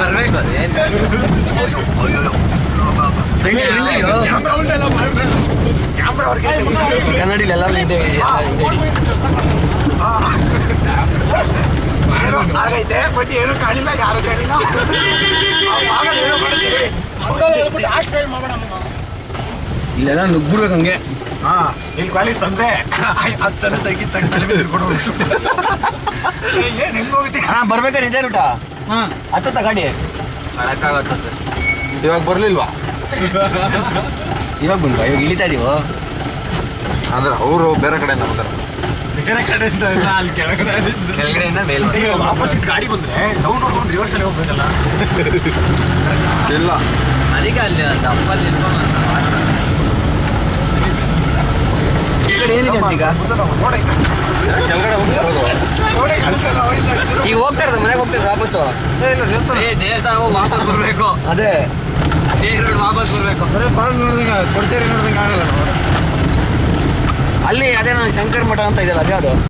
ಬರ್ಬೇಕು ಕನ್ನಡಿಲಿ ಎಲ್ಲ ಆಗೈತೆ ಬಟ್ ಏನು ಕಾಣಿಲ್ಲ ಯಾರು ಕಾಣಿಲ್ಲ ಇಲ್ಲೆಲ್ಲ ನುಗ್ಬಿಡ್ಬೇಕು ಹಂಗೆ. ಹಾ ಇಲ್ಲಿ ಕ್ವಾಲಿಸ್ ತಂದ್ರೆ ಹತ್ತು ಜನ ತೆಗಿಕೊಂಡು ಏನ್ ಹೆಂಗ್ ಹೋಗ್ತಿ ಬರ್ಬೇಕಾ ನಿಜ ರೂಟ ಹತ್ತ ಗಾಡಿ ಮಾಡಕ್ಕಾಗತ್ತ ಇವಾಗ ಬರ್ಲಿಲ್ವಾ? ಇವಾಗ ಬಂದ್ವಾ? ಇವಾಗ ಇಳಿತಾ ಇದೀವೋ ಅಂದ್ರೆ ಅವರು ಬೇರೆ ಕಡೆಯಿಂದ ಬರ್ತಾರೆ. ಬೇರೆ ಕಡೆಯಿಂದ ಅಲ್ಲಿ ಕೆಳಗಡೆಯಿಂದ ಮೇಲ್ ವಾಪಸ್ ಗಾಡಿ ಬಂದ್ರೆ ಡೌನ್ ನೋಡ್ಕೊಂಡು ರಿವರ್ಸ್ ಅಲ್ಲಿ ಹೋಗ್ಬೇಕಲ್ಲ. ಇಲ್ಲ ಅದಕ್ಕೆ ಅಲ್ಲಿ ದಪ್ಪಲ್ಲಿ ಏನಿದೆ ಈಗ ಕೆಳಗಡೆ ಈಗ ಹೋಗ್ತಾ ಇರೋದು ಮನೆಗೆ ಹೋಗ್ತಾ ಇರೋದು ವಾಪಸ್ಸು ದೇವಸ್ಥಾನ ಹೋಗಿ ವಾಪಸ್ ಬರ್ಬೇಕು. ಅದೇ ವಾಪಸ್ ಬರ್ಬೇಕು. ಫಾಲ್ಸ್ ನೋಡಿದಂಗ ಕೊಡ್ಚೇರಿ ನೋಡಿದಂಗ ಆಗಲ್ಲ. ಅಲ್ಲಿ ಅದೇ ನಾನು ಶಂಕರ್ ಮಠ ಅಂತ ಇದೆಯಲ್ಲ ಅದೇ ಅದು